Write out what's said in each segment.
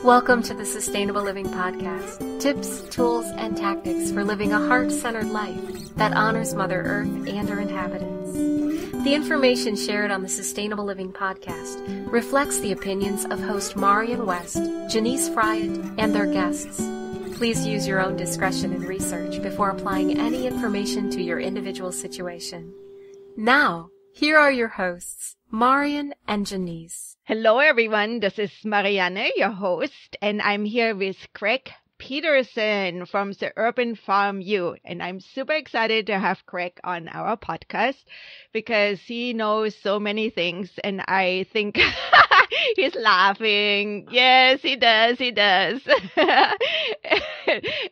Welcome to the Sustainable Living Podcast. Tips, tools, and tactics for living a heart-centered life that honors Mother Earth and her inhabitants. The information shared on the Sustainable Living Podcast reflects the opinions of host Marian West, Janice Fryatt, and their guests. Please use your own discretion and research before applying any information to your individual situation. Now, here are your hosts, Marian and Janice. Hello, everyone. This is Marianne, your host, and I'm here with Craig Peterson from the UrbanFarmU. And I'm super excited to have Craig on our podcast because he knows so many things, and I think he's laughing. Yes, he does. He does.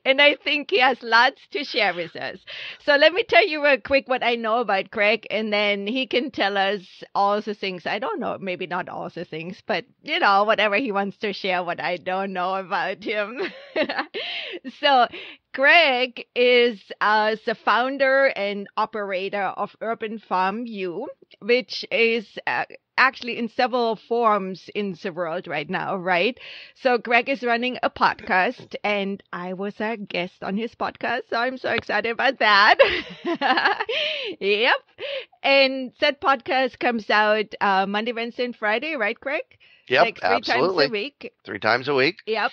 And I think he has lots to share with us. So let me tell you real quick what I know about Craig, and then he can tell us all the things. I don't know, maybe not all the things, but, whatever he wants to share, what I don't know about him. So Craig is the founder and operator of UrbanFarmU, which is actually in several forms in the world right now, right? So Greg is running a podcast, and I was a guest on his podcast, so I'm so excited about that. Yep. And that podcast comes out Monday, Wednesday, and Friday, right, Greg? Yep, like three absolutely. times a week. 3 times a week. Yep.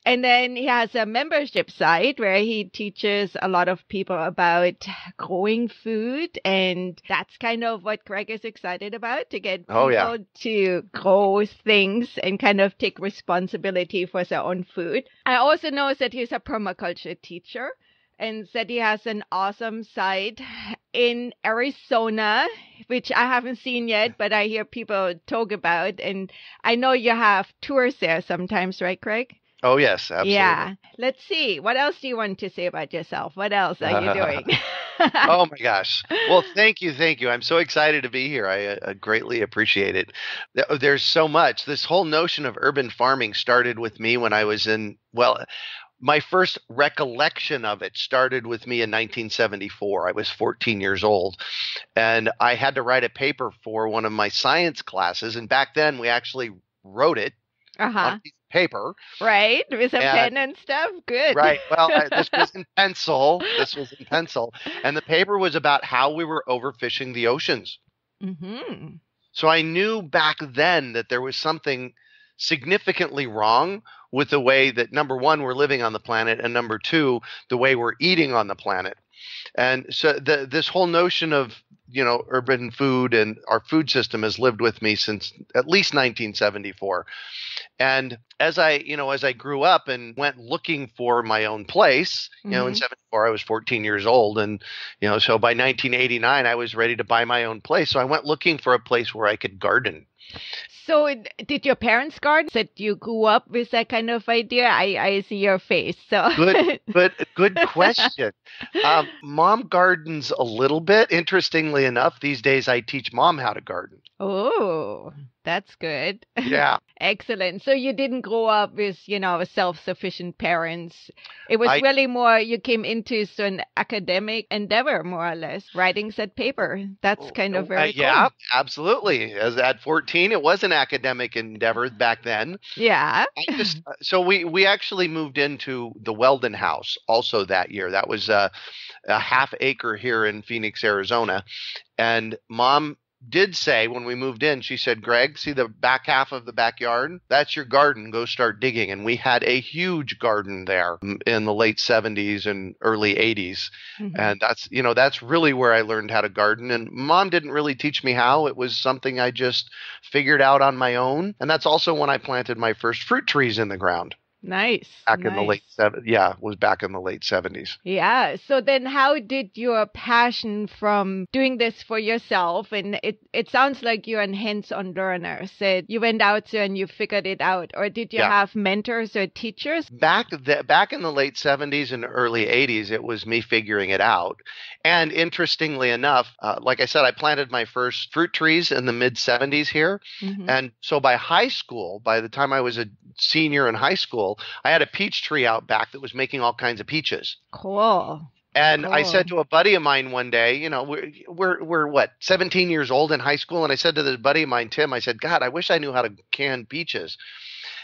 And then he has a membership site where he teaches a lot of people about growing food. And that's kind of what Greg is excited about, to get people to grow things and kind of take responsibility for their own food. I also know that he's a permaculture teacher and that he has an awesome site in Arizona, which I haven't seen yet, but I hear people talk about. And I know you have tours there sometimes, right, Craig? Oh, yes, absolutely. Yeah. Let's see. What else do you want to say about yourself? What else are you doing? Oh, my gosh. Well, thank you. I'm so excited to be here. I greatly appreciate it. There's so much. This whole notion of urban farming started with me when I was my first recollection of it started with me in 1974. I was 14 years old, and I had to write a paper for one of my science classes. And back then, we actually wrote it on a piece of paper. Right, with a pen and stuff. Good. Right. Well, this was in pencil. And the paper was about how we were overfishing the oceans. Mm-hmm. So I knew back then that there was something significantly wrong with the way that, number one, we're living on the planet, and number two, the way we're eating on the planet. And so this whole notion of, urban food and our food system has lived with me since at least 1974. And as I grew up and went looking for my own place, in 74, I was 14 years old. And, so by 1989, I was ready to buy my own place. So I went looking for a place where I could garden. So did your parents garden? That you grew up with that kind of idea? I see your face. So Good question. Mom gardens a little bit. Interestingly enough, these days I teach mom how to garden. Oh, that's good. Yeah. Excellent. So you didn't grow up with, self-sufficient parents. It was really more, you came into an academic endeavor, more or less, writing that paper. That's kind of very cool. Yeah, absolutely. At 14, it was an academic endeavor back then. Yeah. So we actually moved into the Weldon house also that year. That was a half acre here in Phoenix, Arizona. And Mom did say when we moved in, she said, Greg, see the back half of the backyard? That's your garden. Go start digging. And we had a huge garden there in the late 70s and early 80s. Mm-hmm. And that's really where I learned how to garden. And Mom didn't really teach me how. It was something I just figured out on my own. And that's also when I planted my first fruit trees in the ground. Nice. In the late 70s. Yeah, it was back in the late 70s. Yeah. So then how did your passion from doing this for yourself, and it sounds like you're a hands-on learner, said you went out there and you figured it out, or did you have mentors or teachers? Back in the late 70s and early 80s, it was me figuring it out. And interestingly enough, like I said, I planted my first fruit trees in the mid-70s here. Mm-hmm. And so by high school, by the time I was a senior in high school, I had a peach tree out back that was making all kinds of peaches. Cool. And I said to a buddy of mine one day, we're what, 17 years old in high school. And I said to this buddy of mine, Tim, I said, God, I wish I knew how to can peaches.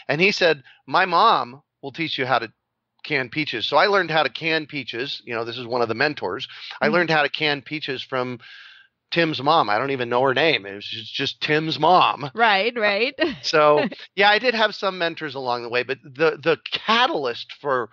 And he said, my mom will teach you how to can peaches. So I learned how to can peaches. This is one of the mentors. I learned how to can peaches from Tim's mom. I don't even know her name. It was just Tim's mom. Right. So yeah, I did have some mentors along the way, but the catalyst for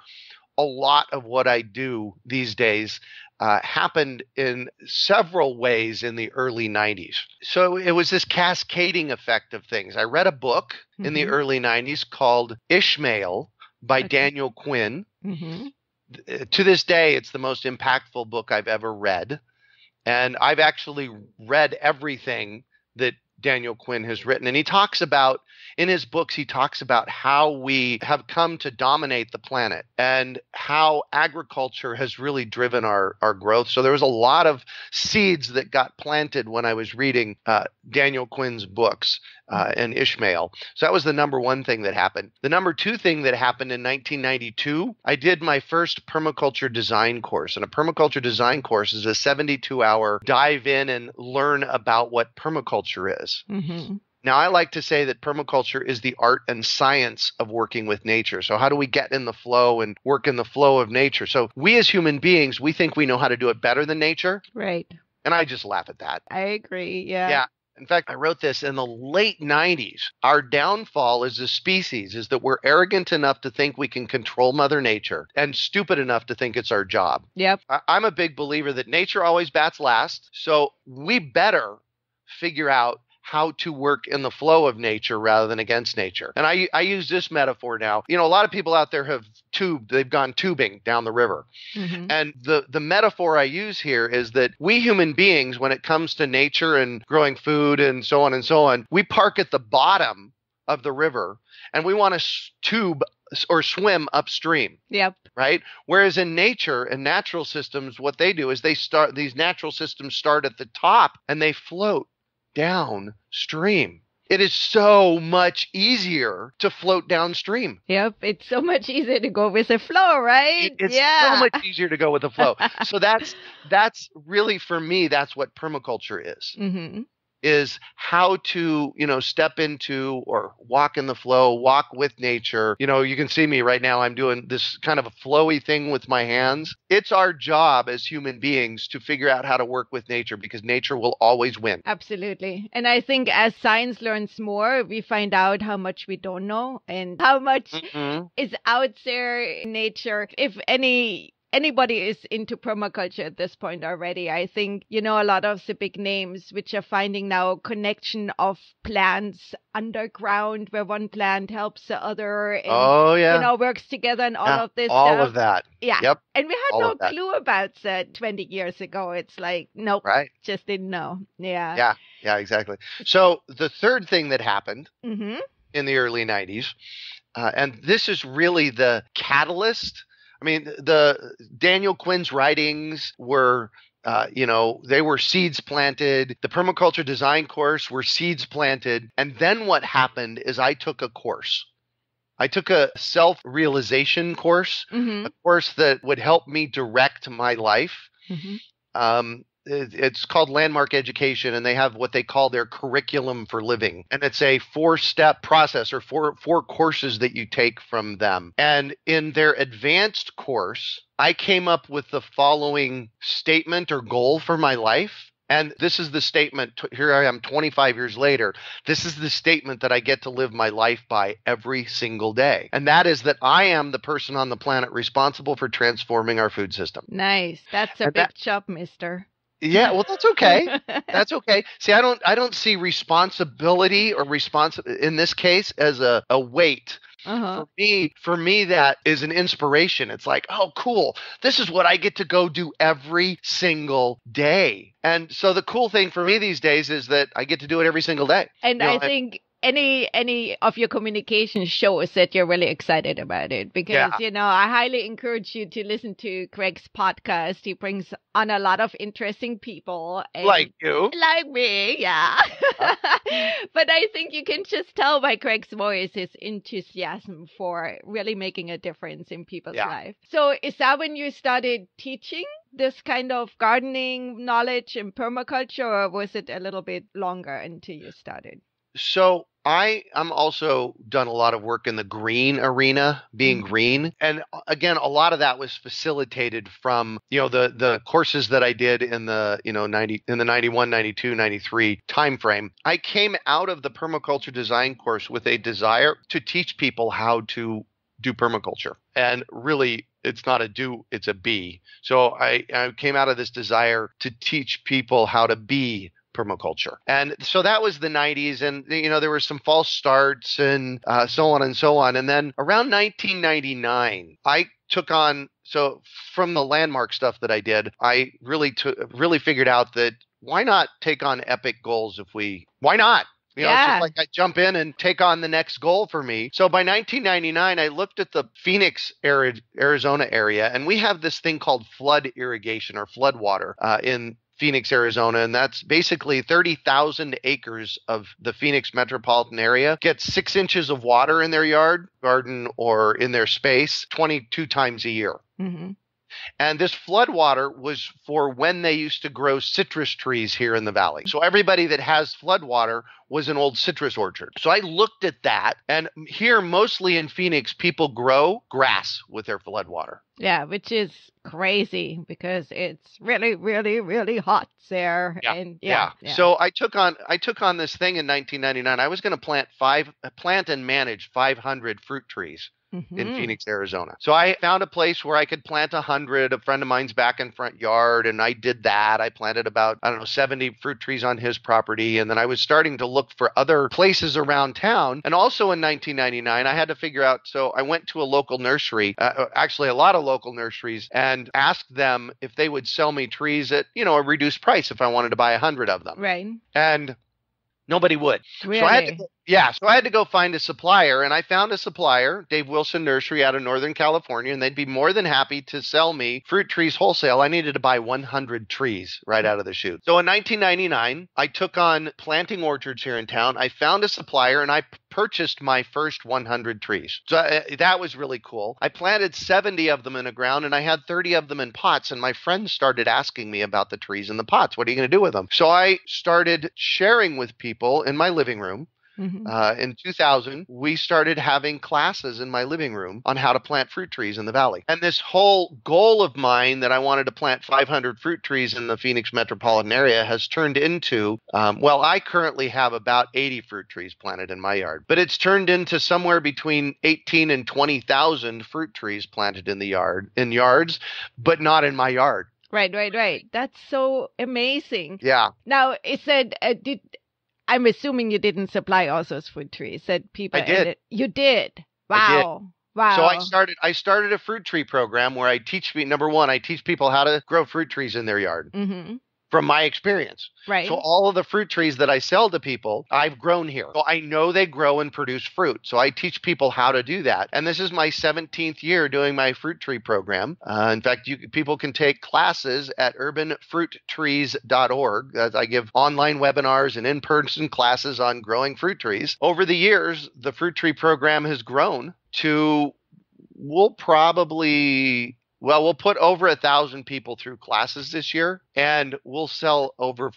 a lot of what I do these days happened in several ways in the early 90s. So it was this cascading effect of things. I read a book in the early 90s called Ishmael by Daniel Quinn. To this day, it's the most impactful book I've ever read. And I've actually read everything that Daniel Quinn has written. And he talks about, in his books, he talks about how we have come to dominate the planet and how agriculture has really driven our growth. So there was a lot of seeds that got planted when I was reading Daniel Quinn's books and Ishmael. So that was the number one thing that happened. The number two thing that happened in 1992, I did my first permaculture design course. And a permaculture design course is a 72-hour dive in and learn about what permaculture is. Now, I like to say that permaculture is the art and science of working with nature. So how do we get in the flow and work in the flow of nature? So we as human beings, we think we know how to do it better than nature. Right. And I just laugh at that. I agree. Yeah. Yeah. In fact, I wrote this in the late 90s. Our downfall as a species is that we're arrogant enough to think we can control Mother Nature and stupid enough to think it's our job. Yep. I'm a big believer that nature always bats last. So we better figure out how to work in the flow of nature rather than against nature. And I use this metaphor now. A lot of people out there have they've gone tubing down the river. And the metaphor I use here is that we human beings, when it comes to nature and growing food and so on, we park at the bottom of the river and we want to tube or swim upstream. Yep. Right? Whereas in nature and natural systems, what they do is these natural systems start at the top and they float downstream. It is so much easier to float downstream. Yep. It's so much easier to go with the flow, right? It's so much easier to go with the flow. So that's really, for me, that's what permaculture is. Is how to, step into or walk in the flow, walk with nature. You can see me right now. I'm doing this kind of a flowy thing with my hands. It's our job as human beings to figure out how to work with nature because nature will always win. Absolutely. And I think as science learns more, we find out how much we don't know and how much is out there in nature. If anybody is into permaculture at this point already, I think, a lot of the big names which are finding now connection of plants underground where one plant helps the other and, works together and all of this all stuff. Of that. Yeah. Yep. And we had no clue about that 20 years ago. It's like, nope, just didn't know. Yeah. Yeah, exactly. So the third thing that happened in the early 90s, and this is really the catalyst. I mean, the Daniel Quinn's writings were, they were seeds planted. The permaculture design course were seeds planted. And then what happened is I took a course. I took a self-realization course, a course that would help me direct my life. It's called Landmark Education, and they have what they call their curriculum for living. And it's a 4-step process or four courses that you take from them. And in their advanced course, I came up with the following statement or goal for my life. And this is the statement. Here I am 25 years later. This is the statement that I get to live my life by every single day. And that is that I am the person on the planet responsible for transforming our food system. Nice. That's a big job, mister. Yeah, well, that's okay. That's okay. See, I don't see responsibility or in this case as a weight. For me, that is an inspiration. It's like, oh, cool. This is what I get to go do every single day. And so the cool thing for me these days is that I get to do it every single day. And I think any of your communication shows that you're really excited about it because, I highly encourage you to listen to Craig's podcast. He brings on a lot of interesting people. Like you. Like me, yeah. But I think you can just tell by Craig's voice his enthusiasm for really making a difference in people's life. So is that when you started teaching this kind of gardening knowledge and permaculture, or was it a little bit longer until you started? So I'm also done a lot of work in the green arena, being green. And again, a lot of that was facilitated from, the courses that I did in the, 91, 92, 93 timeframe. I came out of the permaculture design course with a desire to teach people how to do permaculture. And really, it's not a do, it's a be. So I came out of this desire to teach people how to be permaculture. And so that was the 90s. And, there were some false starts and so on and so on. And then around 1999, I took on, so from the landmark stuff that I did, I really figured out that why not take on epic goals why not? It's just like I jump in and take on the next goal for me. So by 1999, I looked at the Phoenix, Arizona area, and we have this thing called flood irrigation or flood water in Phoenix, Arizona, and that's basically 30,000 acres of the Phoenix metropolitan area gets 6 inches of water in their garden, or in their space 22 times a year. Mm-hmm. And this flood water was for when they used to grow citrus trees here in the valley. So everybody that has flood water was an old citrus orchard. So I looked at that, and here, mostly in Phoenix, people grow grass with their flood water. Yeah, which is crazy because it's really, really, really hot there. Yeah. And yeah. So I took on this thing in 1999. I was going to plant and manage 500 fruit trees in Phoenix, Arizona. So I found a place where I could plant 100. A friend of mine's back in front yard, and I did that. I planted about, 70 fruit trees on his property. And then I was starting to look for other places around town. And also in 1999, I had to figure out, so I went to a local nursery, actually a lot of local nurseries, and asked them if they would sell me trees at, a reduced price if I wanted to buy 100 of them. Right. And nobody would. Really? So I had to go find a supplier, and I found a supplier, Dave Wilson Nursery out of Northern California, and they'd be more than happy to sell me fruit trees wholesale. I needed to buy 100 trees right out of the chute. So in 1999, I took on planting orchards here in town. I found a supplier, and I purchased my first 100 trees. So that was really cool. I planted 70 of them in the ground, and I had 30 of them in pots, and my friends started asking me about the trees in the pots. What are you going to do with them? So I started sharing with people in my living room. In 2000, we started having classes in my living room on how to plant fruit trees in the valley. And this whole goal of mine that I wanted to plant 500 fruit trees in the Phoenix metropolitan area has turned into, I currently have about 80 fruit trees planted in my yard, but it's turned into somewhere between 18 and 20,000 fruit trees planted in yards, but not in my yard. Right. That's so amazing. Yeah. Now, it said, I'm assuming you didn't supply all those fruit trees that people. I did. You did. Wow. I did. Wow. So I started a fruit tree program where I teach people how to grow fruit trees in their yard. Mm-hmm. From my experience. Right. So all of the fruit trees that I sell to people, I've grown here. So I know they grow and produce fruit. So I teach people how to do that. And this is my 17th year doing my fruit tree program. In fact, people can take classes at UrbanFruitTrees.org. I give online webinars and in-person classes on growing fruit trees. Over the years, the fruit tree program has grown to, we'll put over 1,000 people through classes this year, and we'll sell over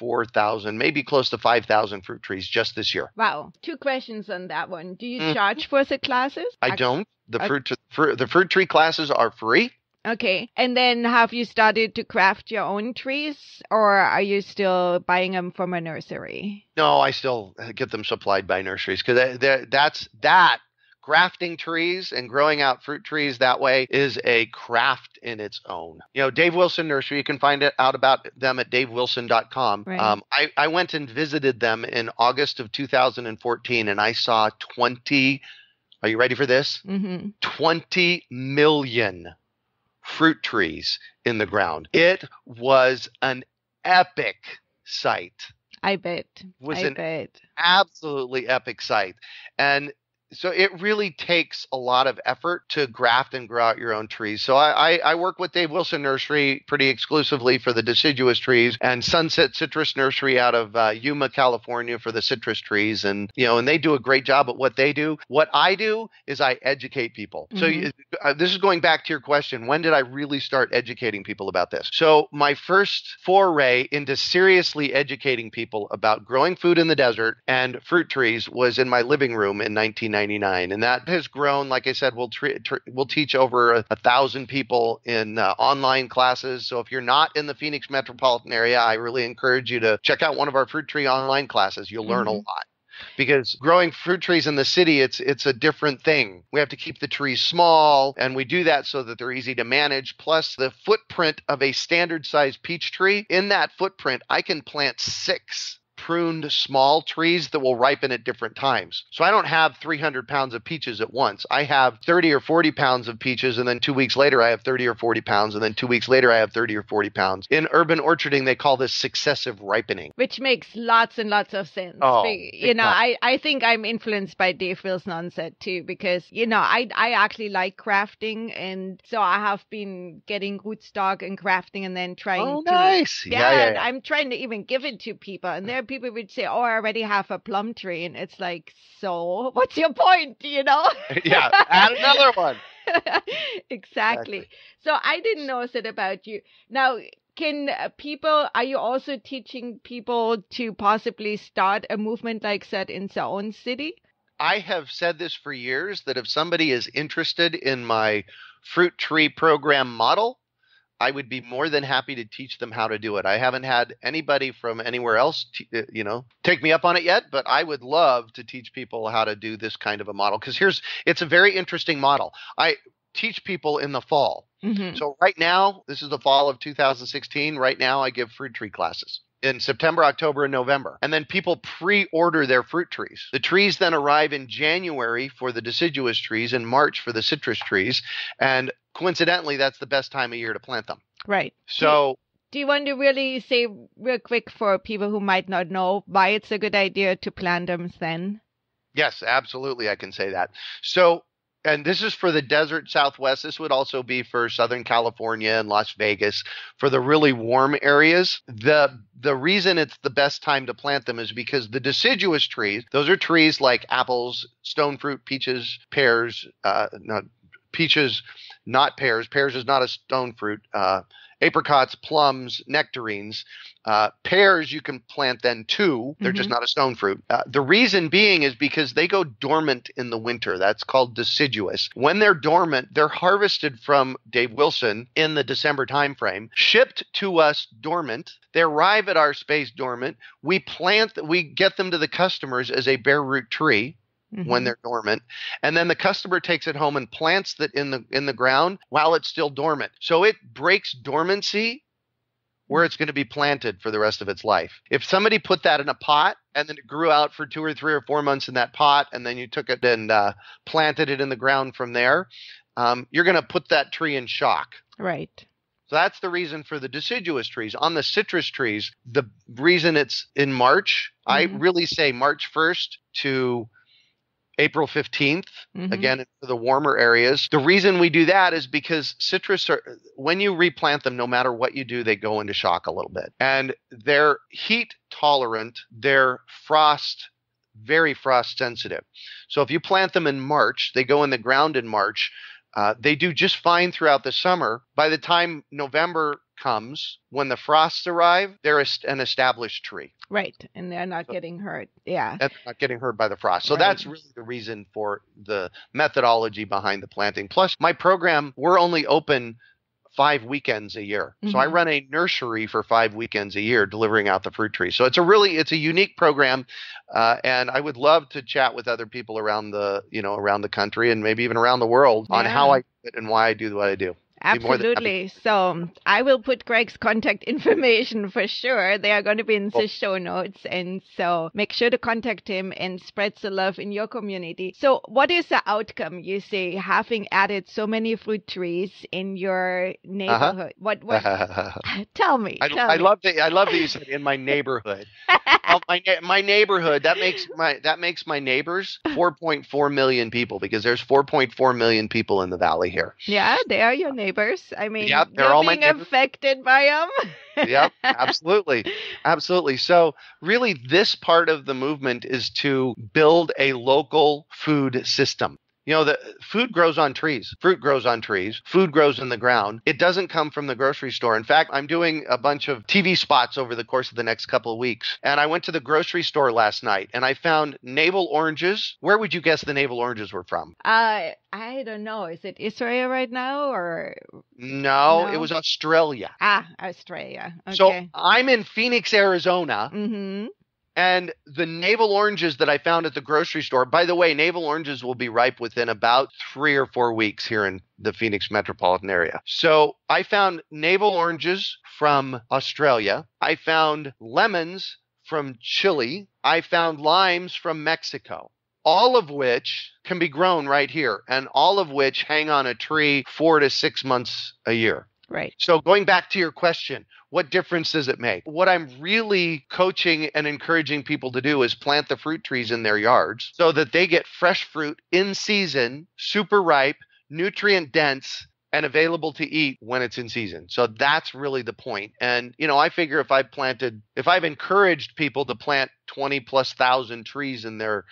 4,000, maybe close to 5,000 fruit trees just this year. Wow. 2 questions on that one. Do you charge for the classes? I don't. The fruit tree classes are free. Okay. And then have you started to craft your own trees, or are you still buying them from a nursery? No, I still get them supplied by nurseries because that's grafting trees and growing out fruit trees that way is a craft in its own. Dave Wilson Nursery, you can find out about them at davewilson.com. Right. I went and visited them in August of 2014, and I saw 20, are you ready for this? 20 million fruit trees in the ground. It was an epic sight. I bet. Absolutely epic sight. And So it really takes a lot of effort to graft and grow out your own trees. So I work with Dave Wilson Nursery pretty exclusively for the deciduous trees, and Sunset Citrus Nursery out of Yuma, California for the citrus trees. And, and they do a great job at what they do. What I do is I educate people. Mm-hmm. So this is going back to your question. When did I really start educating people about this? So my first foray into seriously educating people about growing food in the desert and fruit trees was in my living room in 1999. And that has grown. Like I said, we'll teach over 1,000 people in online classes. So if you're not in the Phoenix metropolitan area, I really encourage you to check out one of our fruit tree online classes. You'll learn a lot. Because growing fruit trees in the city, it's a different thing. We have to keep the trees small, and we do that so that they're easy to manage. Plus, the footprint of a standard-sized peach tree, in that footprint, I can plant 6 pruned small trees that will ripen at different times. So I don't have 300 pounds of peaches at once. I have 30 or 40 pounds of peaches, and then 2 weeks later I have 30 or 40 pounds, and then 2 weeks later I have 30 or 40 pounds. In urban orcharding, they call this successive ripening. Which makes lots and lots of sense. Oh, I think I'm influenced by Dave Wilson onset too, because, I actually like crafting, and so I have been getting rootstock and crafting and then trying to... Nice. Yeah. I'm trying to even give it to people, and there people would say, I already have a plum tree. And it's like, so what's your point, Yeah, add another one. Exactly. So I didn't know that about you. Now, are you also teaching people to possibly start a movement like that in their own city? I have said this for years, that if somebody is interested in my fruit tree program model, I would be more than happy to teach them how to do it. I haven't had anybody from anywhere else, take me up on it yet, but I would love to teach people how to do this kind of a model, because it's a very interesting model. I teach people in the fall. Mm-hmm. So right now, this is the fall of 2016. Right now, I give fruit tree classes in September, October, and November. And then people pre-order their fruit trees. The trees then arrive in January for the deciduous trees, and March for the citrus trees. And coincidentally, that's the best time of year to plant them. Right. So do you want to really say real quick for people who might not know why it's a good idea to plant them then? Yes, absolutely. I can say that. So, and this is for the desert Southwest. This would also be for Southern California and Las Vegas. For the really warm areas, the reason it's the best time to plant them is because the deciduous trees, those are trees like apples, stone fruit, peaches, pears, peaches, not pears. Pears is not a stone fruit. Apricots, plums, nectarines. Pears you can plant then too. They're just not a stone fruit. The reason being is because they go dormant in the winter. That's called deciduous. When they're dormant, they're harvested from Dave Wilson in the December timeframe, shipped to us dormant. They arrive at our space dormant. We get them to the customers as a bare root tree. When they're dormant, and then the customer takes it home and plants it in the ground while it's still dormant. So it breaks dormancy where it's going to be planted for the rest of its life. If somebody put that in a pot and then it grew out for 2 or 3 or 4 months in that pot, and then you took it and planted it in the ground from there, you're going to put that tree in shock. Right. So that's the reason for the deciduous trees. On the citrus trees, the reason it's in March, I really say March 1st to April 15th, again, for the warmer areas. The reason we do that is because citrus when you replant them, no matter what you do, they go into shock a little bit. And they're heat tolerant, they're very frost sensitive. So if you plant them in March, they go in the ground in March. They do just fine throughout the summer. By the time November comes, when the frosts arrive, they're an established tree. Right, and they're not getting hurt. Yeah. That's not getting hurt by the frost. So that's really the reason for the methodology behind the planting. Plus, my program, we're only open 5 weekends a year. So I run a nursery for 5 weekends a year delivering out the fruit trees. So it's a unique program. And I would love to chat with other people around the country and maybe even around the world on how I do it and why I do what I do. Be more than happy. Absolutely. So I will put Greg's contact information for sure. They are going to be in the show notes. And so make sure to contact him and spread the love in your community. So what is the outcome, you say, having added so many fruit trees in your neighborhood? What tell me. I love that you said in my neighborhood. My neighborhood, that makes my neighbors 4.4 million people, because there's 4.4 million people in the valley here. Yeah, they are your neighbors. I mean, yep, they're you're all being my neighbors. affected by them. Yep, absolutely. Absolutely. So really, this part of the movement is to build a local food system. The food grows on trees. Fruit grows on trees. Food grows in the ground. It doesn't come from the grocery store. In fact, I'm doing a bunch of TV spots over the course of the next couple of weeks. And I went to the grocery store last night and I found navel oranges. Where would you guess the navel oranges were from? I don't know. Is it Israel right now or? No, it was Australia. Australia. Okay. So I'm in Phoenix, Arizona. Mm-hmm. And the navel oranges that I found at the grocery store, by the way, navel oranges will be ripe within about 3 or 4 weeks here in the Phoenix metropolitan area. So I found navel oranges from Australia. I found lemons from Chile. I found limes from Mexico, all of which can be grown right here, and all of which hang on a tree 4 to 6 months a year. Right. So going back to your question, what difference does it make? What I'm really coaching and encouraging people to do is plant the fruit trees in their yards so that they get fresh fruit in season, super ripe, nutrient dense, and available to eat when it's in season. So that's really the point. And, I figure if I've encouraged people to plant 20,000+ trees in their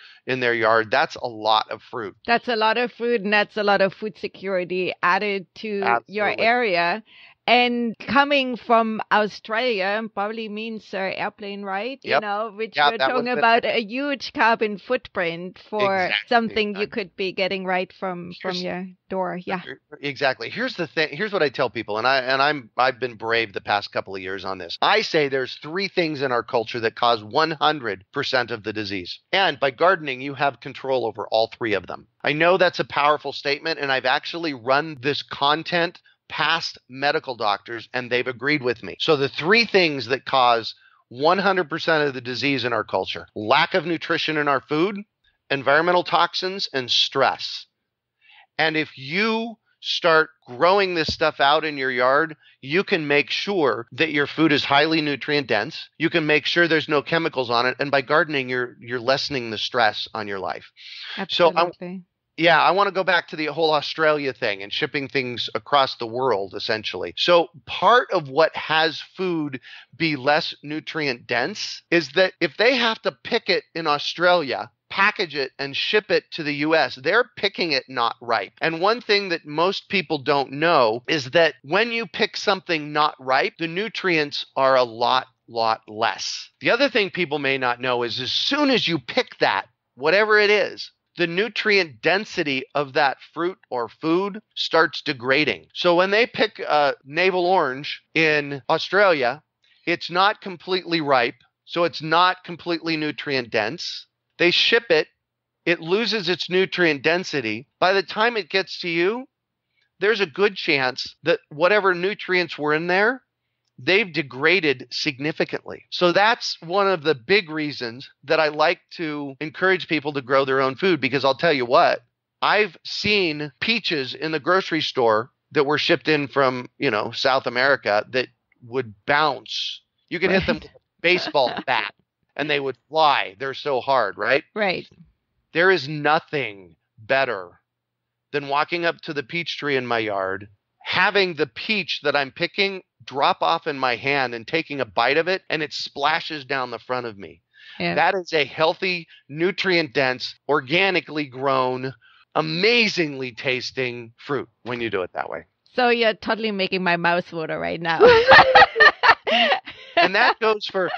yard, that's a lot of fruit. That's a lot of fruit, and that's a lot of food security added to your area. And coming from Australia probably means airplane ride, yep. Which we're talking about a huge carbon footprint for something you could be getting right from your door. Yeah. Exactly. Here's the thing. Here's what I tell people, and I've been brave the past couple of years on this. I say there's 3 things in our culture that cause 100% of the disease. And by gardening, you have control over all 3 of them. I know that's a powerful statement, and I've actually run this content past medical doctors, and they've agreed with me. So the 3 things that cause 100% of the disease in our culture: lack of nutrition in our food, environmental toxins, and stress. And if you start growing this stuff out in your yard, you can make sure that your food is highly nutrient dense. You can make sure there's no chemicals on it. And by gardening, you're lessening the stress on your life. Absolutely. I want to go back to the whole Australia thing and shipping things across the world, essentially. So part of what has food be less nutrient dense is that if they have to pick it in Australia, package it, and ship it to the US, they're picking it not ripe. And one thing that most people don't know is that when you pick something not ripe, the nutrients are a lot less. The other thing people may not know is as soon as you pick that, whatever it is, the nutrient density of that fruit or food starts degrading. So when they pick a navel orange in Australia, it's not completely ripe, so it's not completely nutrient dense. They ship it, it loses its nutrient density. By the time it gets to you, there's a good chance that whatever nutrients were in there, they've degraded significantly. So that's one of the big reasons that I like to encourage people to grow their own food, because I'll tell you what, I've seen peaches in the grocery store that were shipped in from, South America that would bounce. You could hit them with a baseball bat and they would fly. They're so hard, right? Right. There is nothing better than walking up to the peach tree in my yard, having the peach that I'm picking drop off in my hand and taking a bite of it, and it splashes down the front of me. Yeah. That is a healthy, nutrient-dense, organically grown, amazingly tasting fruit when you do it that way. So you're totally making my mouth water right now. And that goes for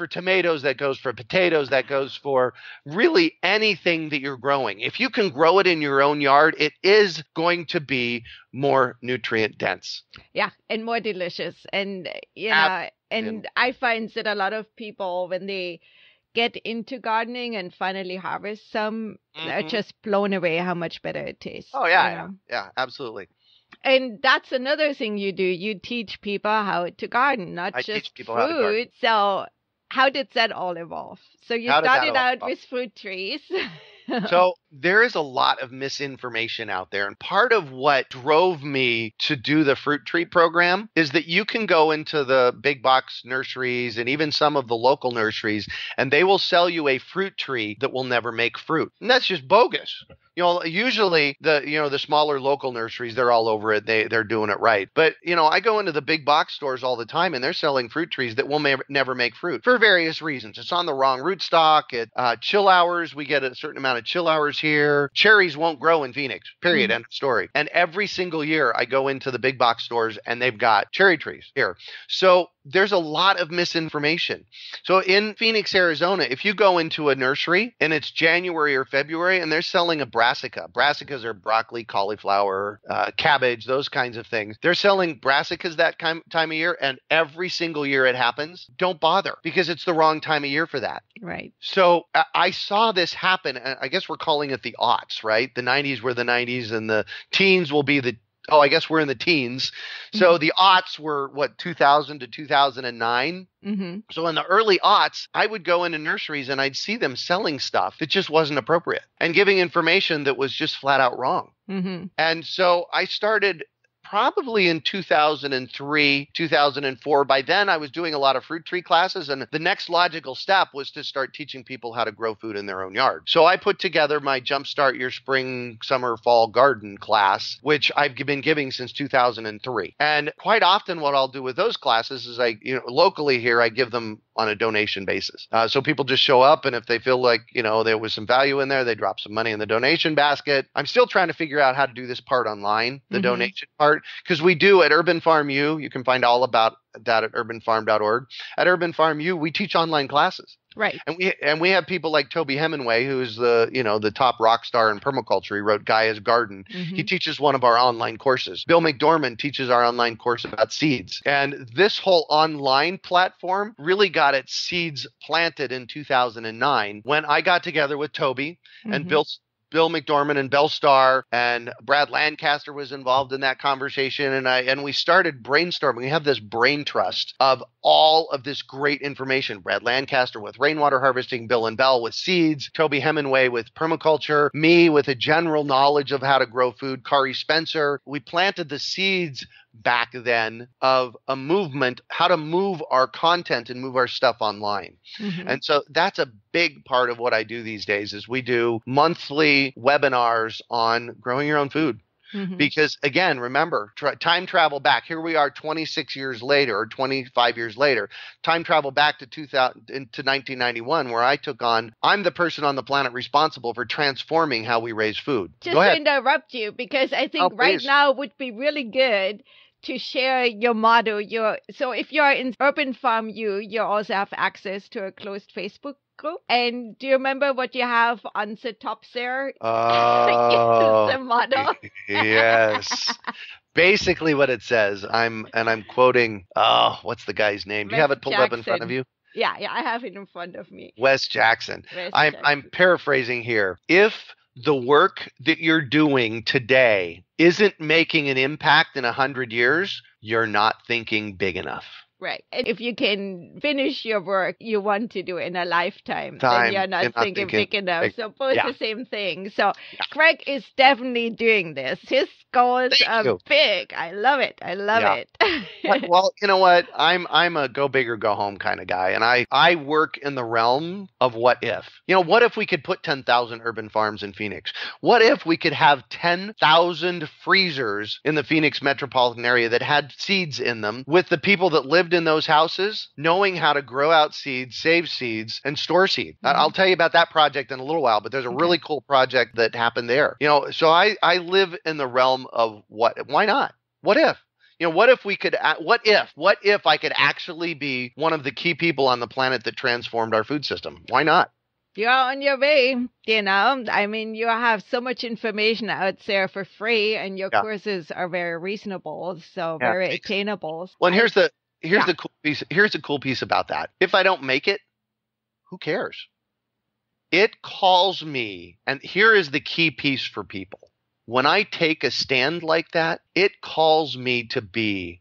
tomatoes, that goes for potatoes, that goes for really anything that you're growing. If you can grow it in your own yard, it is going to be more nutrient dense. Yeah, and more delicious. And and I find that a lot of people, when they get into gardening and finally harvest some, are just blown away how much better it tastes. Oh yeah, yeah, absolutely. And that's another thing you do. You teach people how to garden, not I just teach people how to garden. fruit. So how did that all evolve? So you How did that started all out evolve? with fruit trees. So there is a lot of misinformation out there. And part of what drove me to do the fruit tree program is that you can go into the big box nurseries and even some of the local nurseries, and they will sell you a fruit tree that will never make fruit. And that's just bogus. Usually the smaller local nurseries, they're all over it. They're doing it right. But, I go into the big box stores all the time and they're selling fruit trees that will never make fruit for various reasons. It's on the wrong rootstock. Chill hours, we get a certain amount of chill hours here. Cherries won't grow in Phoenix, period. End of story. And every single year I go into the big box stores and they've got cherry trees here. So there's a lot of misinformation. So in Phoenix, Arizona, if you go into a nursery and it's January or February and they're selling a brassica, brassicas are broccoli, cauliflower, cabbage, those kinds of things. They're selling brassicas that time of year, and every single year it happens. Don't bother, because it's the wrong time of year for that. Right. So I saw this happen. I guess we're calling it the aughts, right? The 90s were the 90s and the teens will be I guess we're in the teens. So the aughts were 2000 to 2009. So in the early aughts, I would go into nurseries and I'd see them selling stuff that just wasn't appropriate and giving information that was just flat out wrong. And so I started probably in 2003, 2004. By then, I was doing a lot of fruit tree classes, and the next logical step was to start teaching people how to grow food in their own yard. So I put together my Jumpstart Your Spring, Summer, Fall Garden class, which I've been giving since 2003. And quite often what I'll do with those classes is locally here, I give them on a donation basis. So people just show up, and if they feel like, there was some value in there, they drop some money in the donation basket. I'm still trying to figure out how to do this part online, the donation part, because we do at UrbanFarmU. You can find all about that at urbanfarm.org. At UrbanFarmU, we teach online classes. Right. And we have people like Toby Hemingway, who's the top rock star in permaculture. He wrote Gaia's Garden. He teaches one of our online courses. Bill McDormand teaches our online course about seeds. And this whole online platform really got its seeds planted in 2009 when I got together with Toby and Bill McDormand and Bell Starr, and Brad Lancaster was involved in that conversation. And we started brainstorming. We have this brain trust of all of this great information. Brad Lancaster with rainwater harvesting, Bill and Bell with seeds, Toby Hemingway with permaculture, me with a general knowledge of how to grow food, Kari Spencer. We planted the seeds back then of a movement, how to move our content and move our stuff online. And so that's a big part of what I do these days is we do monthly webinars on growing your own food. Because again, remember, time travel back. Here we are 26 years later or 25 years later. Time travel back to 1991 where I'm the person on the planet responsible for transforming how we raise food. Just to interrupt you, because I think right now would be really good to share your motto. So if you're in UrbanFarmU, you also have access to a closed Facebook group. And do you remember what you have on the top there? Oh, the motto. Yes. Basically what it says, I'm quoting, what's the guy's name? Do you have it pulled up in front of you? Yeah, I have it in front of me. Wes Jackson. I'm paraphrasing here. If the work that you're doing today isn't making an impact in 100 years, you're not thinking big enough. Right. And if you can finish your work you want to do in a lifetime, then you're not thinking big enough. So both the same thing. So Craig is definitely doing this. His goals are big. I love it. I love it. Well, you know what? I'm a go big or go home kind of guy. And I work in the realm of what if. What if we could put 10,000 urban farms in Phoenix? What if we could have 10,000 freezers in the Phoenix metropolitan area that had seeds in them, with the people that lived in those houses knowing how to grow out seeds, save seeds, and store seed. I'll tell you about that project in a little while, but there's a really cool project that happened there. So I live in the realm of why not? What if? What if I could actually be one of the key people on the planet that transformed our food system? Why not? You're on your way, I mean, you have so much information out there for free, and your courses are very reasonable, so very attainable. Well, and here's the cool piece. Here's the cool piece about that. If I don't make it, who cares? It calls me, and here is the key piece for people. when I take a stand like that, it calls me to be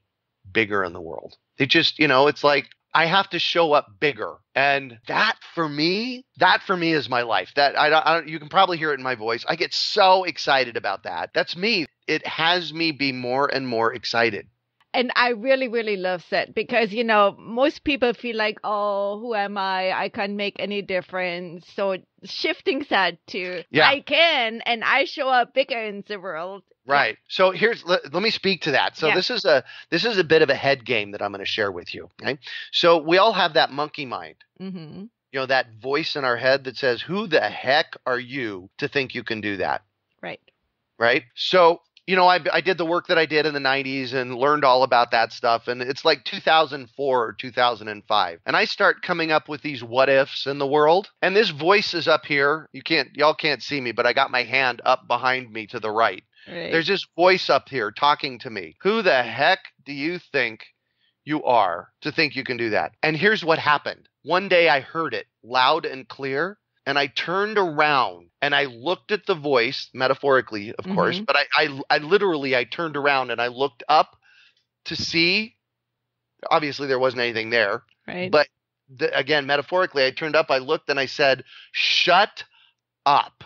bigger in the world. It just, it's like I have to show up bigger. And that for me is my life. That I don't, you can probably hear it in my voice. I get so excited about that. That's me. It has me be more and more excited. And I really, really love that because, most people feel like, oh, who am I? I can't make any difference. So shifting that to I can, and I show up bigger in the world. Right. So let me speak to that. So this is a bit of a head game that I'm going to share with you. Okay. So we all have that monkey mind. Mm-hmm. That voice in our head that says, who the heck are you to think you can do that? Right. Right. So, I did the work that I did in the 90s and learned all about that stuff. And it's like 2004 or 2005. And I start coming up with these what ifs in the world. And this voice is up here. Y'all can't see me, but I got my hand up behind me to the right. Right. There's this voice up here talking to me. Who the heck do you think you are to think you can do that? And here's what happened. One day I heard it loud and clear, and I turned around and I looked at the voice, metaphorically, of course, but I literally turned around and I looked up to see. Obviously, there wasn't anything there. Right. But again, metaphorically, I turned up, I looked, and I said, shut up.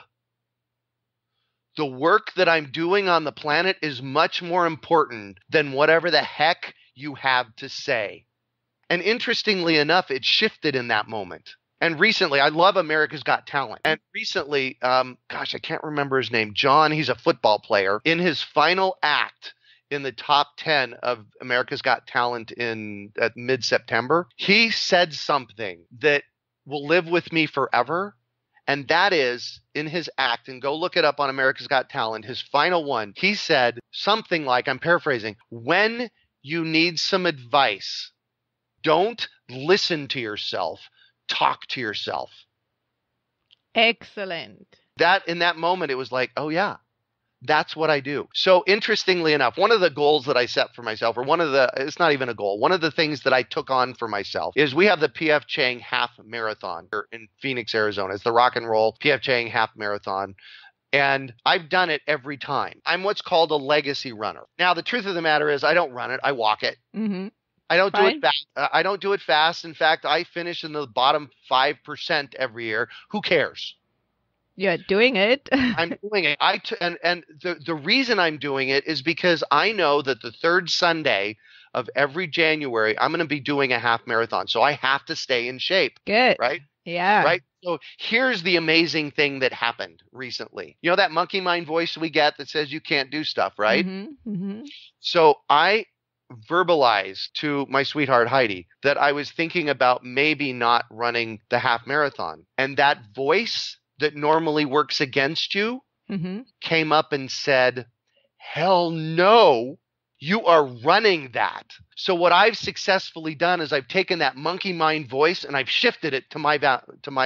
The work that I'm doing on the planet is much more important than whatever the heck you have to say. And interestingly enough, it shifted in that moment. And recently, I love America's Got Talent. And recently, I can't remember his name, John, he's a football player. In his final act in the top 10 of America's Got Talent at mid-September, he said something that will live with me forever. And that is in his act, and go look it up on America's Got Talent, his final one, he said something like, I'm paraphrasing, when you need some advice, don't listen to yourself, talk to yourself. Excellent. That in that moment, it was like, oh yeah, that's what I do. So interestingly enough, one of the goals that I set for myself, or it's not even a goal, one of the things that I took on for myself is we have the P.F. Chang Half Marathon here in Phoenix, Arizona. It's the rock and roll P.F. Chang Half Marathon. And I've done it every time. I'm what's called a legacy runner. Now, the truth of the matter is I don't run it. I walk it. Mm-hmm. I don't do it fast. I don't do it fast. In fact, I finish in the bottom 5% every year. Who cares? You're doing it. I'm doing it. And the reason I'm doing it is because I know that the third Sunday of every January, I'm going to be doing a half marathon. So I have to stay in shape. Good. Right? Yeah. Right? So here's the amazing thing that happened recently. You know that monkey mind voice we get that says you can't do stuff, right? Mm-hmm. Mm-hmm. So I verbalized to my sweetheart Heidi that I was thinking about maybe not running the half marathon. And that voice that normally works against you came up and said, hell no, you are running that. So what I've successfully done is I've taken that monkey mind voice and I've shifted it to my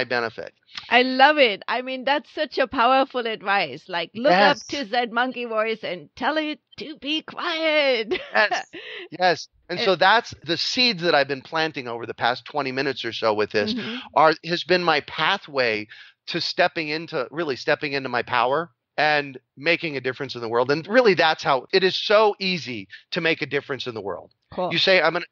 benefit. I love it. I mean, that's such a powerful advice. Like, look up to that monkey voice and tell it to be quiet. Yes. And so that's the seeds that I've been planting over the past 20 minutes or so with this has been my pathway to stepping into my power and making a difference in the world. And really that's how it is so easy to make a difference in the world. Cool. You say I'm going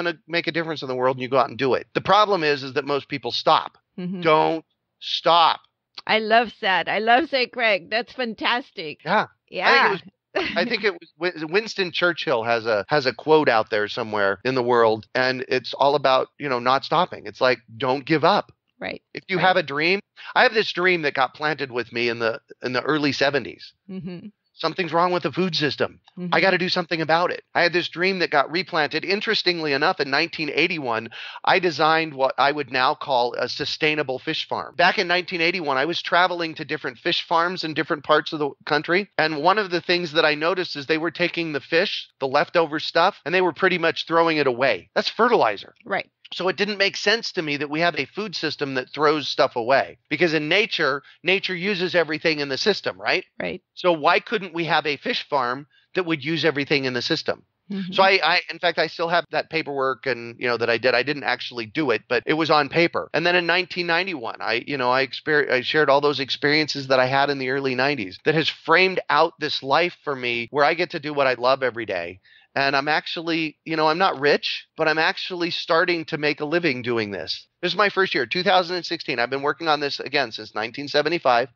to make a difference in the world and you go out and do it. The problem is that most people stop. Mm-hmm. Don't stop. I love that. I love that, Greg. That's fantastic. Yeah. Yeah. I think it was Winston Churchill has a quote out there somewhere in the world, and it's all about, not stopping. It's like, don't give up. Right. If you have a dream, I have this dream that got planted with me in the early 70s. Mm-hmm. Something's wrong with the food system. Mm-hmm. I got to do something about it. I had this dream that got replanted. Interestingly enough, in 1981, I designed what I would now call a sustainable fish farm. Back in 1981, I was traveling to different fish farms in different parts of the country. And one of the things that I noticed is they were taking the fish, the leftover stuff, and they were pretty much throwing it away. That's fertilizer. Right. So it didn't make sense to me that we have a food system that throws stuff away, because in nature uses everything in the system, right? Right. So why couldn't we have a fish farm that would use everything in the system? So in fact, I still have that paperwork and, that I did. I didn't actually do it, but it was on paper. And then in 1991, I shared all those experiences that I had in the early 90s that has framed out this life for me where I get to do what I love every day. And I'm actually, I'm not rich, but I'm actually starting to make a living doing this. This is my first year, 2016. I've been working on this again since 1975.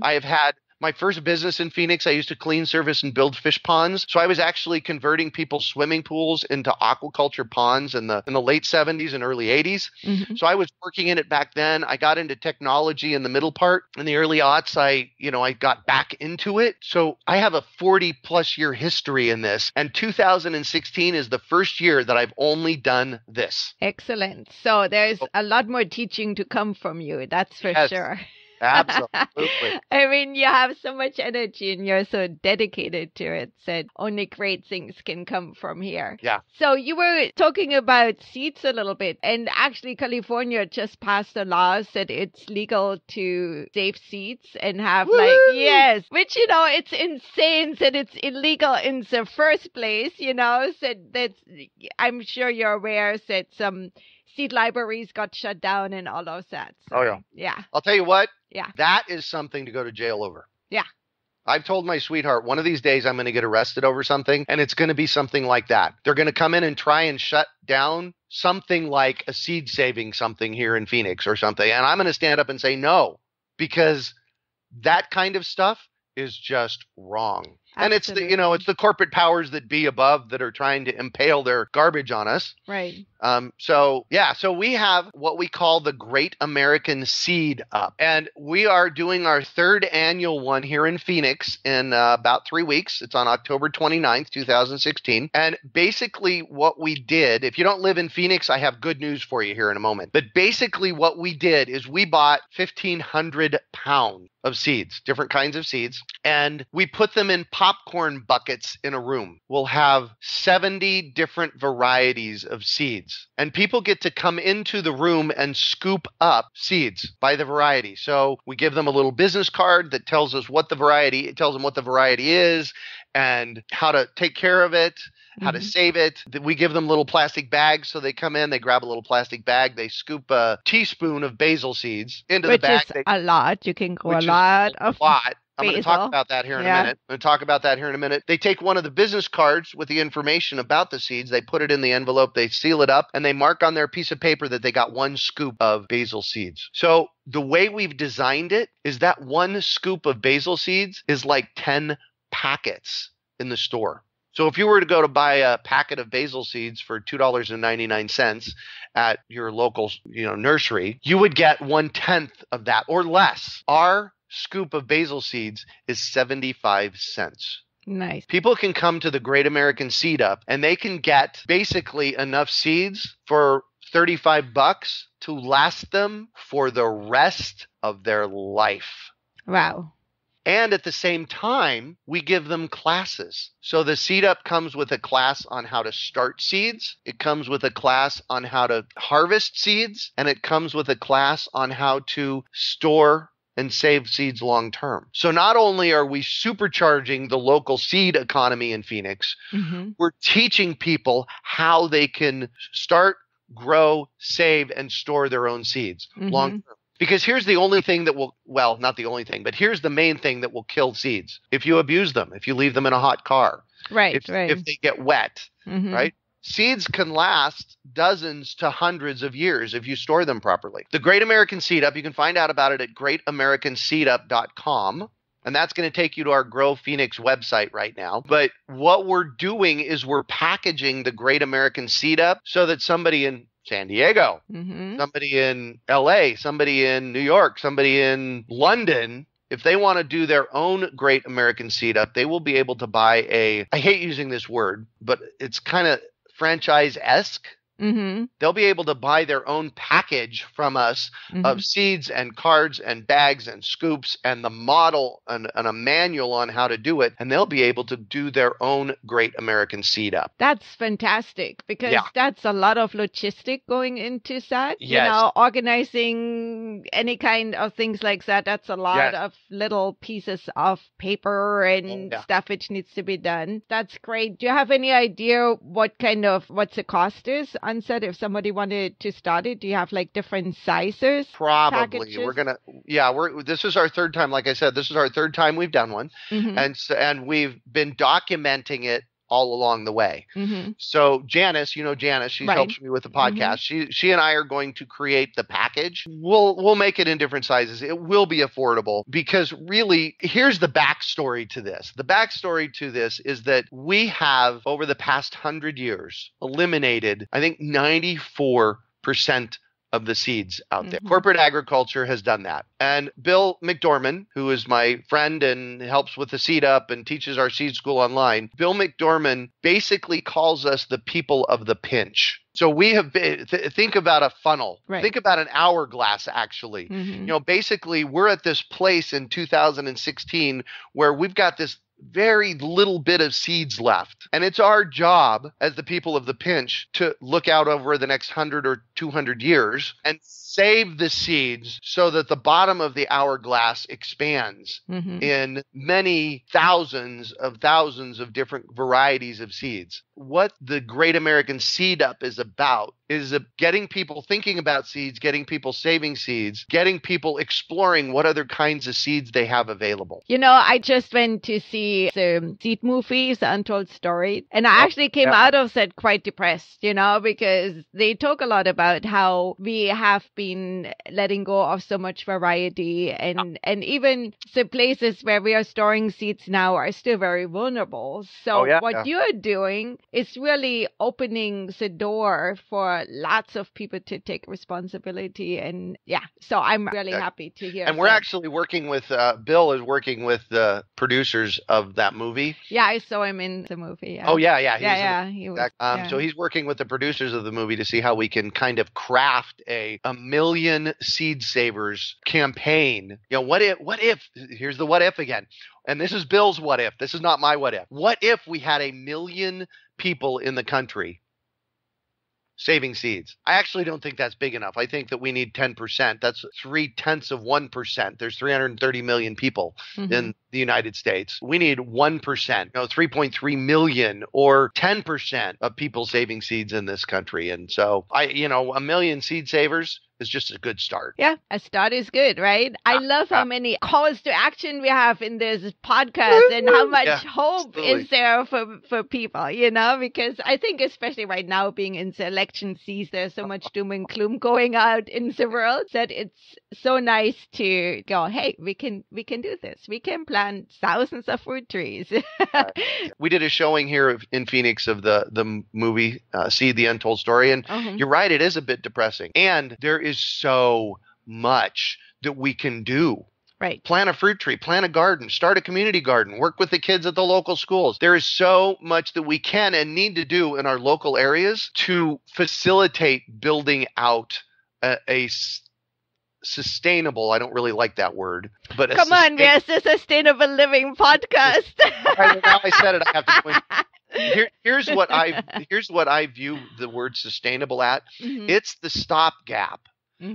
I have had my first business in Phoenix. I used to clean, service, and build fish ponds. So I was actually converting people's swimming pools into aquaculture ponds in the late 70s and early 80s. So I was working in it back then. I got into technology in the middle part. In the early aughts, I got back into it. So I have a 40 plus year history in this. And 2016 is the first year that I've only done this. Excellent. So there's a lot more teaching to come from you. That's for sure. Absolutely. I mean, you have so much energy and you're so dedicated to it. Said only great things can come from here. Yeah. So you were talking about seeds a little bit, and actually California just passed a law that it's legal to save seeds and have yes, which, it's insane that it's illegal in the first place, so that's, I'm sure you're aware that some seed libraries got shut down and all of that. So, oh, yeah. Yeah. I'll tell you what. Yeah. That is something to go to jail over. Yeah. I've told my sweetheart, one of these days I'm going to get arrested over something, and it's going to be something like that. They're going to come in and try and shut down something like a seed saving something here in Phoenix or something. And I'm going to stand up and say no, because that kind of stuff is just wrong. Absolutely. And it's the corporate powers that be above that are trying to impale their garbage on us. Right. So we have what we call the Great American Seed Up, and we are doing our third annual one here in Phoenix in about 3 weeks. It's on October 29th, 2016. And basically what we did, if you don't live in Phoenix, I have good news for you here in a moment. But basically what we did is we bought 1,500 pounds of seeds, different kinds of seeds, and we put them in popcorn buckets in a room. We'll have 70 different varieties of seeds, and people get to come into the room and scoop up seeds by the variety. So we give them a little business card that tells them what the variety is and how to take care of it, how to save it. We give them little plastic bags. So they come in, they grab a little plastic bag, they scoop a teaspoon of basil seeds into the bag. Which is a lot. You can grow a lot of basil. I'm going to talk about that here in a minute. They take one of the business cards with the information about the seeds. They put it in the envelope. They seal it up, and they mark on their piece of paper that they got 1 scoop of basil seeds. So the way we've designed it is that 1 scoop of basil seeds is like 10 packets in the store. So if you were to go to buy a packet of basil seeds for $2.99 at your local, nursery, you would get 1/10 of that or less. Our scoop of basil seeds is 75 cents. Nice. People can come to the Great American Seed Up and they can get basically enough seeds for $35 to last them for the rest of their life. Wow. And at the same time, we give them classes. So the Seed Up comes with a class on how to start seeds. It comes with a class on how to harvest seeds. And it comes with a class on how to store and save seeds long term. So not only are we supercharging the local seed economy in Phoenix, we're teaching people how they can start, grow, save, and store their own seeds long term. Because here's the only thing that will, well, not the only thing, but here's the main thing that will kill seeds. If you abuse them, if you leave them in a hot car, if they get wet, right? Seeds can last dozens to hundreds of years if you store them properly. The Great American Seed Up, you can find out about it at greatamericanseedup.com. And that's going to take you to our Grow Phoenix website right now. But what we're doing is we're packaging the Great American Seed Up so that somebody in San Diego, somebody in LA, somebody in New York, somebody in London, if they want to do their own Great American Seed Up, they will be able to buy I hate using this word, but it's kind of franchise-esque. They'll be able to buy their own package from us of seeds and cards and bags and scoops and the model and a manual on how to do it. And they'll be able to do their own Great American Seed Up. That's fantastic, because that's a lot of logistic going into that. Yes. Organizing any kind of things like that. That's a lot of little pieces of paper and stuff which needs to be done. That's great. Do you have any idea what's the cost is on set if somebody wanted to start it? Do you have like different sizes? Probably. Packages? We're gonna. This is our third time. Like I said, this is our third time we've done one, and we've been documenting it all along the way. So Janice, Janice, she helps me with the podcast. She and I are going to create the package. We'll make it in different sizes. It will be affordable, because really, here's the backstory to this. The backstory to this is that we have, over the past 100 years, eliminated, I think, 94% of the seeds out there. Corporate agriculture has done that. And Bill McDorman, who is my friend and helps with the Seed Up and teaches our seed school online, Bill McDorman basically calls us the people of the pinch. So we have been, think about a funnel. Right. Think about an hourglass, actually. Basically, we're at this place in 2016 where we've got this very little bit of seeds left. And it's our job as the people of the pinch to look out over the next 100 or 200 years and save the seeds so that the bottom of the hourglass expands in many thousands of different varieties of seeds. What the Great American Seed Up is about is getting people thinking about seeds, getting people saving seeds, getting people exploring what other kinds of seeds they have available. I just went to see the seed movie, The Untold Story, and I actually came out of that quite depressed, because they talk a lot about how we have been letting go of so much variety, and even the places where we are storing seeds now are still very vulnerable. So what you're doing is really opening the door for lots of people to take responsibility. And so I'm really happy to hear. And we're actually working with, Bill is working with the producers of that movie. Yeah, I saw him in the movie. Yeah. Oh, yeah. So he's working with the producers of the movie to see how we can kind of craft a million seed savers campaign. What if, here's the what if again. And this is Bill's what if. This is not my what if. What if we had 1 million people in the country saving seeds? I actually don't think that's big enough. I think that we need 10%. That's 0.3%. There's 330 million people in the United States. We need 1%, 3.3 million or 10% of people saving seeds in this country. And so 1 million seed savers is just a good start. Yeah, a start is good, right? I love how many calls to action we have in this podcast and how much hope is there for people, because I think especially right now being in the election season, there's so much doom and gloom going out in the world that it's so nice to go, hey, we can do this. We can plant thousands of fruit trees. We did a showing here in Phoenix of the movie Seed, the Untold Story. And you're right, it is a bit depressing. And there is so much that we can do. Right. Plant a fruit tree, plant a garden, start a community garden, work with the kids at the local schools. There is so much that we can and need to do in our local areas to facilitate building out a sustainable, I don't really like that word, but come on, yes, a sustainable living podcast. Now I said it, I have to point. Here's what I view the word sustainable at. It's the stopgap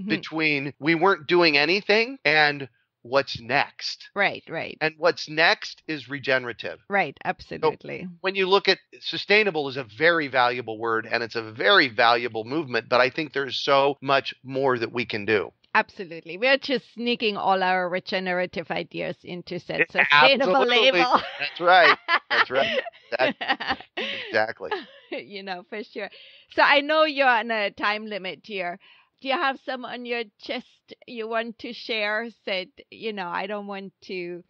between we weren't doing anything and what's next. Right. And what's next is regenerative. Right, absolutely. So when you look at sustainable is a very valuable word and it's a very valuable movement, but I think there's so much more that we can do. Absolutely. We're just sneaking all our regenerative ideas into that sustainable label. That's right. Exactly. For sure. So I know you're on a time limit here. Do you have some on your chest you want to share that, I don't want to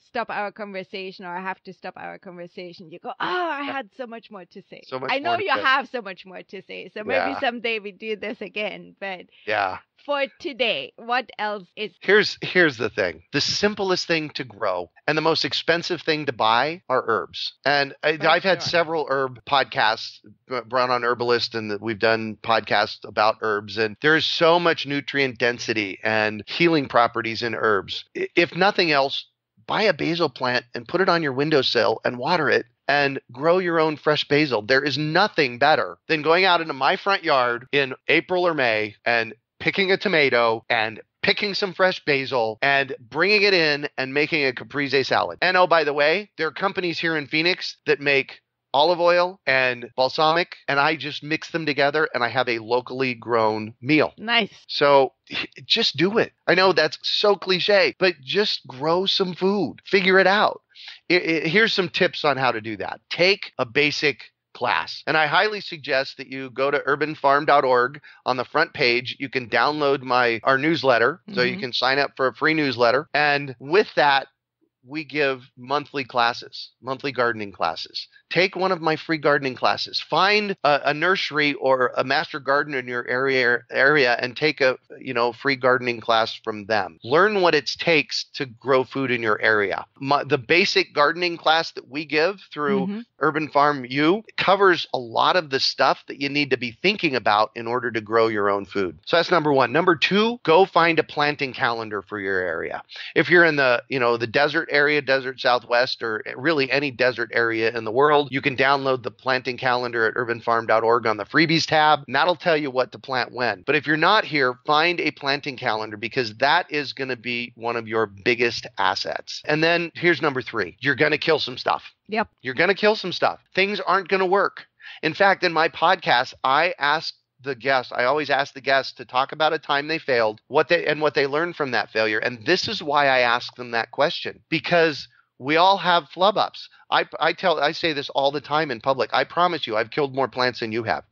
stop our conversation, or I have to stop our conversation, you go, oh, I had so much more to say. So much I know more to you say. have so much more to say. So maybe Yeah. someday we do this again. But Yeah. for today, what else is? Here's the thing. The simplest thing to grow and the most expensive thing to buy are herbs. And I've had several herb podcasts brought on Herbalist, and we've done podcasts about herbs. And there's so much nutrient density and healing properties in herbs. If nothing else, buy a basil plant and put it on your windowsill and water it and grow your own fresh basil. There is nothing better than going out into my front yard in April or May and picking a tomato and picking some fresh basil and bringing it in and making a caprese salad. And oh, by the way, there are companies here in Phoenix that make olive oil and balsamic, and I just mix them together and I have a locally grown meal. Nice. So just do it. I know that's so cliche, but just grow some food. Figure it out. Here's some tips on how to do that. Take a basic class. And I highly suggest that you go to urbanfarm.org. On the front page, you can download our newsletter. So you can sign up for a free newsletter. And with that, we give monthly classes, monthly gardening classes. Take one of my free gardening classes. Find a nursery or a master gardener in your area and take a free gardening class from them. Learn what it takes to grow food in your area. The basic gardening class that we give through UrbanFarmU covers a lot of the stuff that you need to be thinking about in order to grow your own food. So that's number one. Number two, go find a planting calendar for your area. If you're in the desert area, desert Southwest, or really any desert area in the world, you can download the planting calendar at urbanfarm.org on the freebies tab, and that'll tell you what to plant when. But if you're not here, find a planting calendar, because that is going to be one of your biggest assets. And then here's number three. You're going to kill some stuff. Yep. You're going to kill some stuff. Things aren't going to work. In fact, in my podcast, I always ask the guests to talk about a time they failed, what they learned from that failure. And this is why I ask them that question, because we all have flub ups. I say this all the time in public. I promise you, I've killed more plants than you have.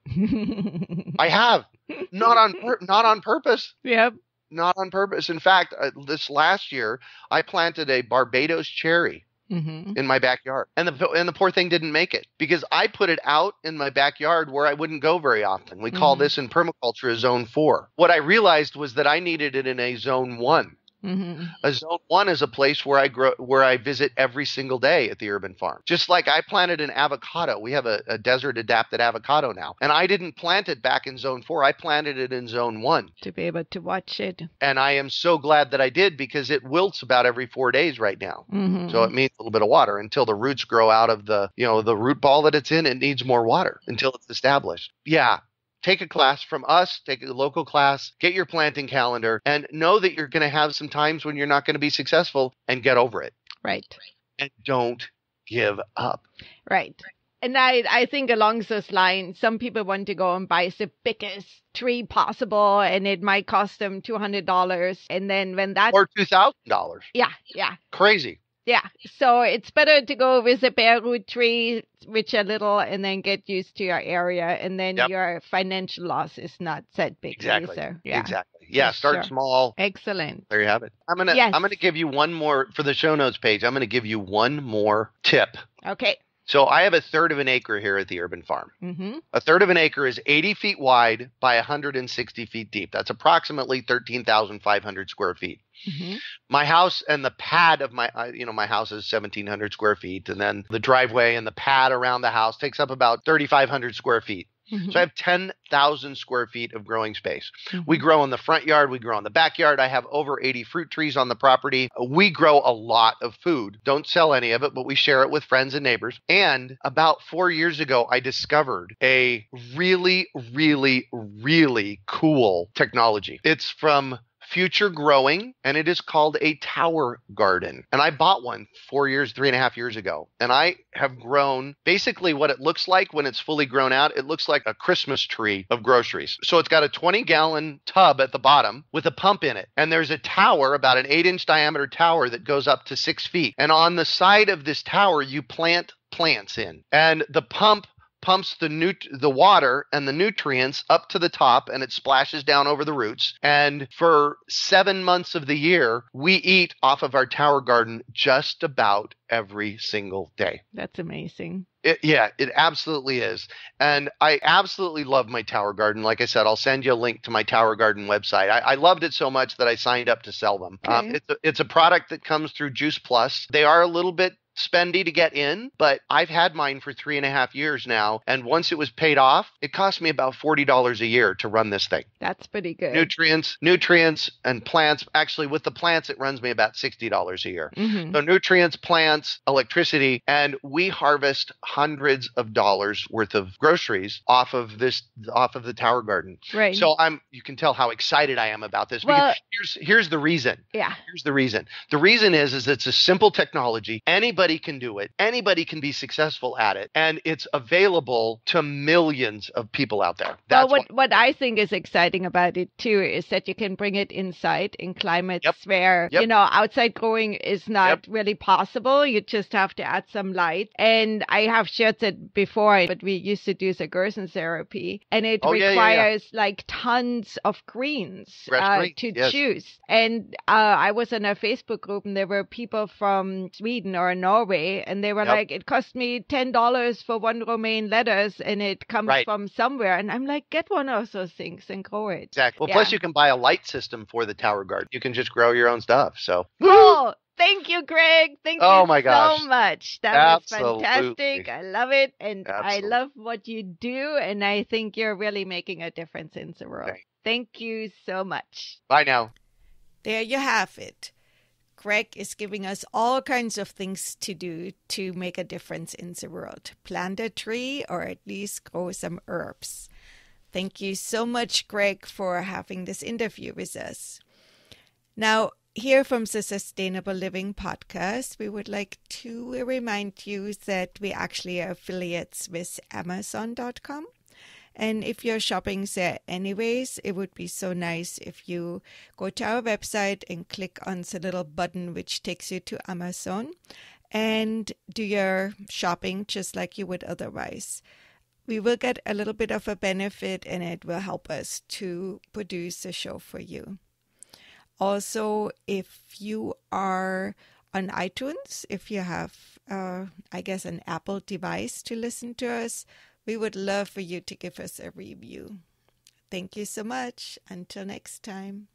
I have. Not on purpose. Yep. Not on purpose. In fact, this last year, I planted a Barbados cherry in my backyard. And the poor thing didn't make it because I put it out in my backyard where I wouldn't go very often. We call this in permaculture a zone 4. What I realized was that I needed it in a zone 1. A zone 1 is a place where I visit every single day at the Urban Farm. Just like I planted an avocado. We have a desert adapted avocado now. And I didn't plant it back in zone 4. I planted it in zone 1. To be able to watch it. And I am so glad that I did, because it wilts about every 4 days right now. So it needs a little bit of water until the roots grow out of the root ball that it's in. It needs more water until it's established. Yeah. Take a class from us, take a local class, get your planting calendar, and know that you're going to have some times when you're not going to be successful, and get over it. Right. And don't give up. Right. And I think along those lines, some people want to go and buy the biggest tree possible, and it might cost them $200. And then when that... Or $2,000. Yeah. Crazy. Yeah. So it's better to go with a bare root tree, which a little, and then get used to your area. And then your financial loss is not that big. Exactly. So, yeah. Exactly. Yeah. Start small. Excellent. There you have it. I'm gonna give you one more for the show notes page. I'm gonna give you one more tip. Okay. So I have 1/3 of an acre here at the Urban Farm. 1/3 of an acre is 80 feet wide by 160 feet deep. That's approximately 13,500 square feet. My house and the pad of my house is 1,700 square feet. And then the driveway and the pad around the house takes up about 3,500 square feet. So I have 10,000 square feet of growing space. We grow in the front yard. We grow in the backyard. I have over 80 fruit trees on the property. We grow a lot of food. Don't sell any of it, but we share it with friends and neighbors. And about 4 years ago, I discovered a really, really, really cool technology. It's from Future Growing, and it is called a tower garden. And I bought one 3.5 years ago. And I have grown basically what it looks like when it's fully grown out. It looks like a Christmas tree of groceries. So it's got a 20-gallon tub at the bottom with a pump in it. And there's a tower, about an 8-inch diameter tower that goes up to 6 feet. And on the side of this tower, you plant plants in. And the pump pumps the water and the nutrients up to the top, and it splashes down over the roots. And for 7 months of the year, we eat off of our tower garden just about every single day. That's amazing. It absolutely is. And I absolutely love my tower garden. Like I said, I'll send you a link to my tower garden website. I loved it so much that I signed up to sell them. Okay. It's a product that comes through Juice Plus. They are a little bit spendy to get in, but I've had mine for 3.5 years now. And once it was paid off, it cost me about $40 a year to run this thing. That's pretty good. Nutrients and plants. Actually, with the plants, it runs me about $60 a year. Mm-hmm. So nutrients, plants, electricity, and we harvest hundreds of dollars worth of groceries off of the tower garden. Right. So you can tell how excited I am about this. Well, because here's the reason. Yeah. Here's the reason. The reason is it's a simple technology. Anybody can do it. Anybody can be successful at it. And it's available to millions of people out there. That's what I think is exciting about it too is that you can bring it inside in climates where, outside growing is not really possible. You just have to add some light. And I have shared it before, but we used to do the Gerson therapy, and it requires like tons of greens to choose. And I was in a Facebook group, and there were people from Sweden or Norway, and they were like, it cost me $10 for one romaine lettuce, and it comes from somewhere. And I'm like, get one of those things and grow it. Exactly. Well, plus you can buy a light system for the tower garden. You can just grow your own stuff. So. Oh, thank you, Greg. Thank you my gosh. so much. That was fantastic. I love it. And I love what you do. And I think you're really making a difference in the world. Thank you so much. Bye now. There you have it. Greg is giving us all kinds of things to do to make a difference in the world. Plant a tree or at least grow some herbs. Thank you so much, Greg, for having this interview with us. Now, here from the Sustainable Living Podcast, we would like to remind you that we actually are affiliates with Amazon.com. And if you're shopping there anyways, it would be so nice if you go to our website and click on the little button which takes you to Amazon and do your shopping just like you would otherwise. We will get a little bit of a benefit, and it will help us to produce a show for you. Also, if you are on iTunes, if you have, an Apple device to listen to us, we would love for you to give us a review. Thank you so much. Until next time.